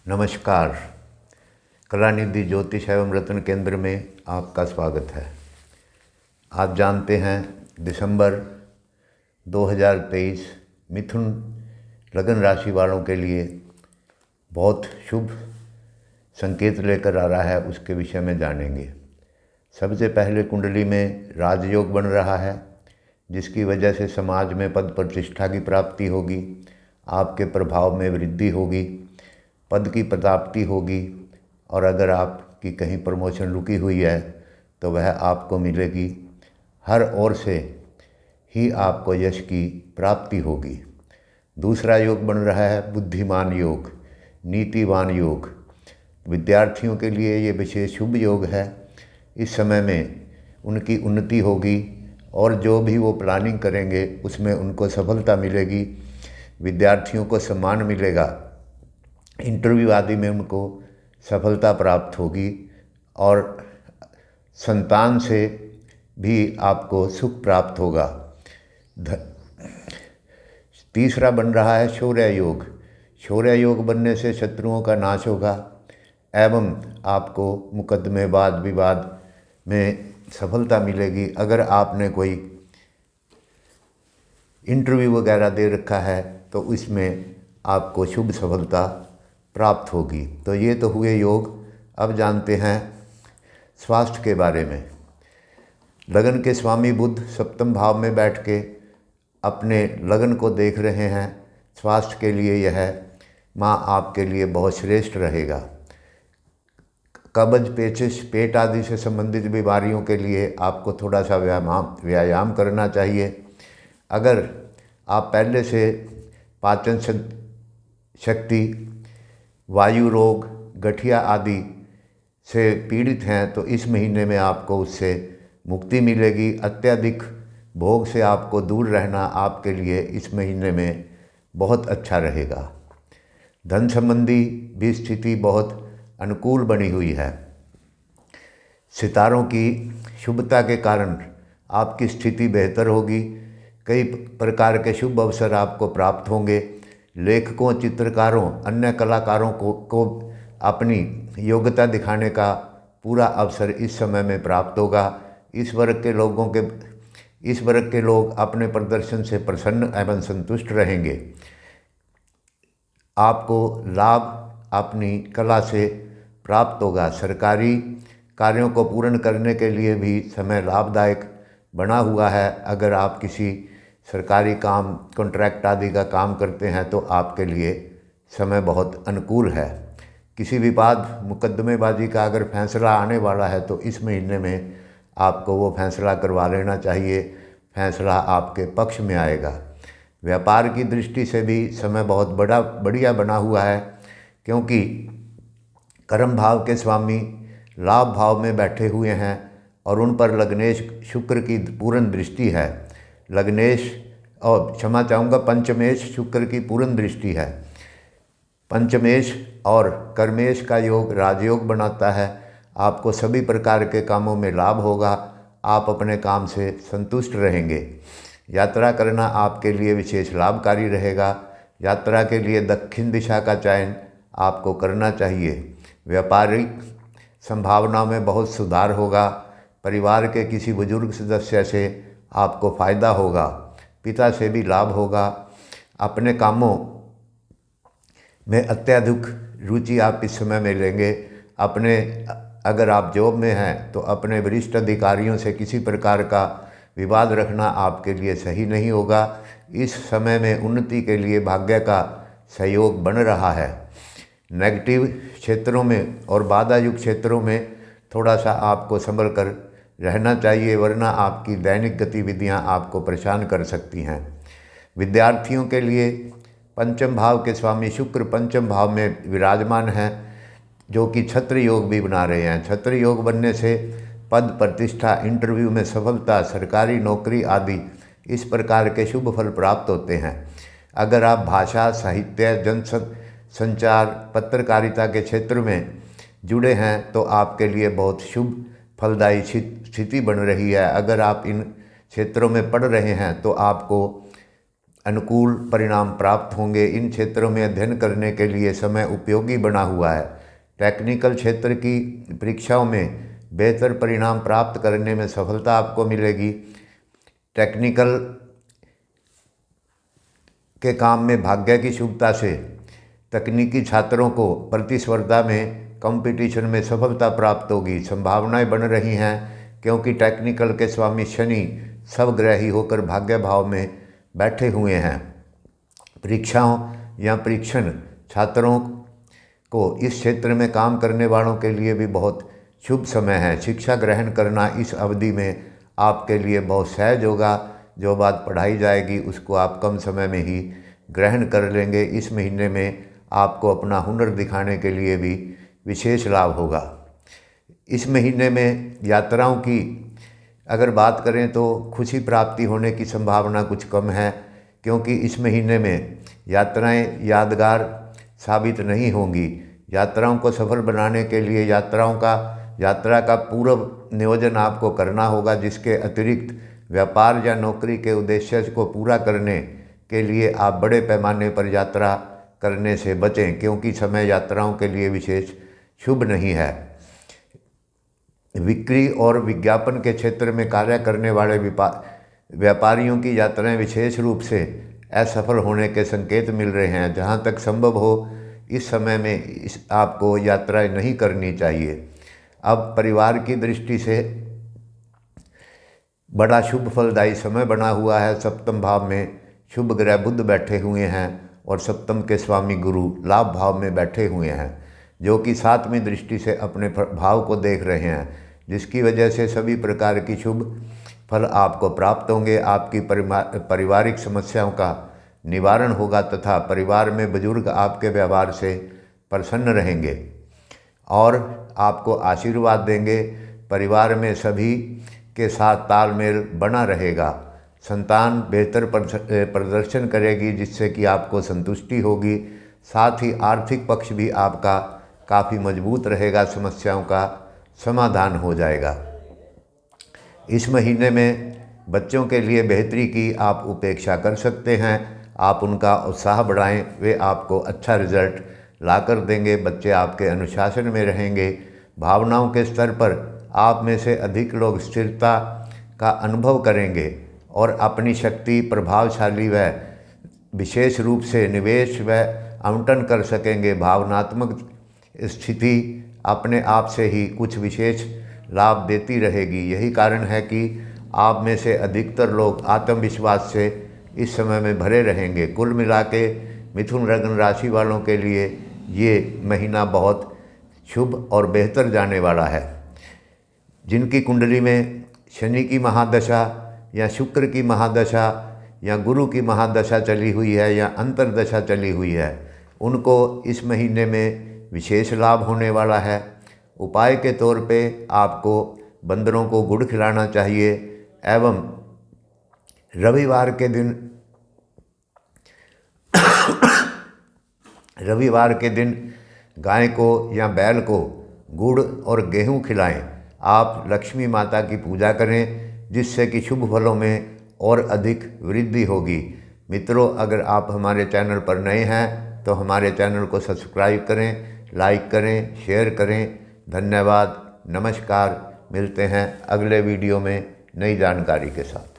नमस्कार। कलानिधि ज्योतिष एवं रत्न केंद्र में आपका स्वागत है। आप जानते हैं दिसंबर 2023 मिथुन लगन राशि वालों के लिए बहुत शुभ संकेत लेकर आ रहा है, उसके विषय में जानेंगे। सबसे पहले कुंडली में राजयोग बन रहा है, जिसकी वजह से समाज में पद प्रतिष्ठा की प्राप्ति होगी, आपके प्रभाव में वृद्धि होगी, पद की प्राप्ति होगी और अगर आपकी कहीं प्रमोशन रुकी हुई है तो वह आपको मिलेगी। हर ओर से ही आपको यश की प्राप्ति होगी। दूसरा योग बन रहा है बुद्धिमान योग, नीतिवान योग। विद्यार्थियों के लिए ये विशेष शुभ योग है। इस समय में उनकी उन्नति होगी और जो भी वो प्लानिंग करेंगे उसमें उनको सफलता मिलेगी। विद्यार्थियों को सम्मान मिलेगा, इंटरव्यू आदि में उनको सफलता प्राप्त होगी और संतान से भी आपको सुख प्राप्त होगा। तीसरा बन रहा है शौर्य योग। शौर्य योग बनने से शत्रुओं का नाश होगा एवं आपको मुकदमे वाद विवाद में सफलता मिलेगी। अगर आपने कोई इंटरव्यू वगैरह दे रखा है तो इसमें आपको शुभ सफलता प्राप्त होगी। तो ये तो हुए योग। अब जानते हैं स्वास्थ्य के बारे में। लगन के स्वामी बुध सप्तम भाव में बैठ के अपने लगन को देख रहे हैं। स्वास्थ्य के लिए यह माह आपके लिए बहुत श्रेष्ठ रहेगा। कब्ज, पेचिश, पेट आदि से संबंधित बीमारियों के लिए आपको थोड़ा सा व्यायाम करना चाहिए। अगर आप पहले से पाचन शक्ति, वायु रोग, गठिया आदि से पीड़ित हैं तो इस महीने में आपको उससे मुक्ति मिलेगी। अत्यधिक भोग से आपको दूर रहना आपके लिए इस महीने में बहुत अच्छा रहेगा। धन संबंधी भी स्थिति बहुत अनुकूल बनी हुई है। सितारों की शुभता के कारण आपकी स्थिति बेहतर होगी। कई प्रकार के शुभ अवसर आपको प्राप्त होंगे। लेखकों, चित्रकारों, अन्य कलाकारों को अपनी योग्यता दिखाने का पूरा अवसर इस समय में प्राप्त होगा। इस वर्ग के लोग अपने प्रदर्शन से प्रसन्न एवं संतुष्ट रहेंगे। आपको लाभ अपनी कला से प्राप्त होगा। सरकारी कार्यों को पूर्ण करने के लिए भी समय लाभदायक बना हुआ है। अगर आप किसी सरकारी काम, कॉन्ट्रैक्ट आदि का काम करते हैं तो आपके लिए समय बहुत अनुकूल है। किसी विवाद, मुकदमेबाजी का अगर फैसला आने वाला है तो इस महीने में आपको वो फैसला करवा लेना चाहिए। फैसला आपके पक्ष में आएगा। व्यापार की दृष्टि से भी समय बहुत बढ़िया बना हुआ है, क्योंकि कर्म भाव के स्वामी लाभ भाव में बैठे हुए हैं और उन पर लग्नेश शुक्र की पूर्ण दृष्टि है। लग्नेश और क्षमा चाहूँगा पंचमेश शुक्र की पूर्ण दृष्टि है। पंचमेश और कर्मेश का योग राजयोग बनाता है। आपको सभी प्रकार के कामों में लाभ होगा। आप अपने काम से संतुष्ट रहेंगे। यात्रा करना आपके लिए विशेष लाभकारी रहेगा। यात्रा के लिए दक्षिण दिशा का चयन आपको करना चाहिए। व्यापारिक संभावनाओं में बहुत सुधार होगा। परिवार के किसी बुजुर्ग सदस्य से आपको फायदा होगा। पिता से भी लाभ होगा। अपने कामों में अत्यधिक रुचि आप इस समय में लेंगे। अगर आप जॉब में हैं तो अपने वरिष्ठ अधिकारियों से किसी प्रकार का विवाद रखना आपके लिए सही नहीं होगा। इस समय में उन्नति के लिए भाग्य का सहयोग बन रहा है। नेगेटिव क्षेत्रों में और बाधा युक्त क्षेत्रों में थोड़ा सा आपको संभल कर रहना चाहिए, वरना आपकी दैनिक गतिविधियां आपको परेशान कर सकती हैं। विद्यार्थियों के लिए पंचम भाव के स्वामी शुक्र पंचम भाव में विराजमान हैं, जो कि छत्र योग भी बना रहे हैं। छत्र योग बनने से पद प्रतिष्ठा, इंटरव्यू में सफलता, सरकारी नौकरी आदि इस प्रकार के शुभ फल प्राप्त होते हैं। अगर आप भाषा, साहित्य, जन संचार, पत्रकारिता के क्षेत्र में जुड़े हैं तो आपके लिए बहुत शुभ फलदायी स्थिति बन रही है। अगर आप इन क्षेत्रों में पढ़ रहे हैं तो आपको अनुकूल परिणाम प्राप्त होंगे। इन क्षेत्रों में अध्ययन करने के लिए समय उपयोगी बना हुआ है। टेक्निकल क्षेत्र की परीक्षाओं में बेहतर परिणाम प्राप्त करने में सफलता आपको मिलेगी। टेक्निकल के काम में भाग्य की शुभता से तकनीकी छात्रों को प्रतिस्पर्धा में कंपटीशन में सफलता प्राप्त होगी। संभावनाएं बन रही हैं क्योंकि टेक्निकल के स्वामी शनि सबग्रही होकर भाग्य भाव में बैठे हुए हैं। परीक्षाओं या परीक्षण छात्रों को इस क्षेत्र में काम करने वालों के लिए भी बहुत शुभ समय है। शिक्षा ग्रहण करना इस अवधि में आपके लिए बहुत सहज होगा। जो बात पढ़ाई जाएगी उसको आप कम समय में ही ग्रहण कर लेंगे। इस महीने में आपको अपना हुनर दिखाने के लिए भी विशेष लाभ होगा। इस महीने में यात्राओं की अगर बात करें तो खुशी प्राप्ति होने की संभावना कुछ कम है, क्योंकि इस महीने में यात्राएं यादगार साबित नहीं होंगी। यात्राओं को सफल बनाने के लिए यात्रा का पूर्व नियोजन आपको करना होगा, जिसके अतिरिक्त व्यापार या नौकरी के उद्देश्य को पूरा करने के लिए आप बड़े पैमाने पर यात्रा करने से बचें, क्योंकि समय यात्राओं के लिए विशेष शुभ नहीं है। बिक्री और विज्ञापन के क्षेत्र में कार्य करने वाले व्यापारियों की यात्राएं विशेष रूप से असफल होने के संकेत मिल रहे हैं। जहां तक संभव हो इस समय में आपको यात्राएं नहीं करनी चाहिए। अब परिवार की दृष्टि से बड़ा शुभ फलदायी समय बना हुआ है। सप्तम भाव में शुभ ग्रह बुध बैठे हुए हैं और सप्तम के स्वामी गुरु लाभ भाव में बैठे हुए हैं, जो कि 7वीं दृष्टि से अपने भाव को देख रहे हैं, जिसकी वजह से सभी प्रकार की शुभ फल आपको प्राप्त होंगे। आपकी पारिवारिक समस्याओं का निवारण होगा तथा परिवार में बुजुर्ग आपके व्यवहार से प्रसन्न रहेंगे और आपको आशीर्वाद देंगे। परिवार में सभी के साथ तालमेल बना रहेगा। संतान बेहतर प्रदर्शन करेगी, जिससे कि आपको संतुष्टि होगी। साथ ही आर्थिक पक्ष भी आपका काफ़ी मजबूत रहेगा, समस्याओं का समाधान हो जाएगा। इस महीने में बच्चों के लिए बेहतरी की आप उपेक्षा कर सकते हैं। आप उनका उत्साह बढ़ाएं, वे आपको अच्छा रिजल्ट ला कर देंगे। बच्चे आपके अनुशासन में रहेंगे। भावनाओं के स्तर पर आप में से अधिक लोग स्थिरता का अनुभव करेंगे और अपनी शक्ति प्रभावशाली व विशेष रूप से निवेश व आवंटन कर सकेंगे। भावनात्मक स्थिति अपने आप से ही कुछ विशेष लाभ देती रहेगी। यही कारण है कि आप में से अधिकतर लोग आत्मविश्वास से इस समय में भरे रहेंगे। कुल मिला के मिथुन लग्न राशि वालों के लिए ये महीना बहुत शुभ और बेहतर जाने वाला है। जिनकी कुंडली में शनि की महादशा या शुक्र की महादशा या गुरु की महादशा चली हुई है या अंतर्दशा चली हुई है, उनको इस महीने में विशेष लाभ होने वाला है। उपाय के तौर पे आपको बंदरों को गुड़ खिलाना चाहिए एवं रविवार के दिन गाय को या बैल को गुड़ और गेहूं खिलाएं। आप लक्ष्मी माता की पूजा करें, जिससे कि शुभ फलों में और अधिक वृद्धि होगी। मित्रों, अगर आप हमारे चैनल पर नए हैं तो हमारे चैनल को सब्सक्राइब करें, लाइक करें, शेयर करें। धन्यवाद, नमस्कार। मिलते हैं अगले वीडियो में नई जानकारी के साथ।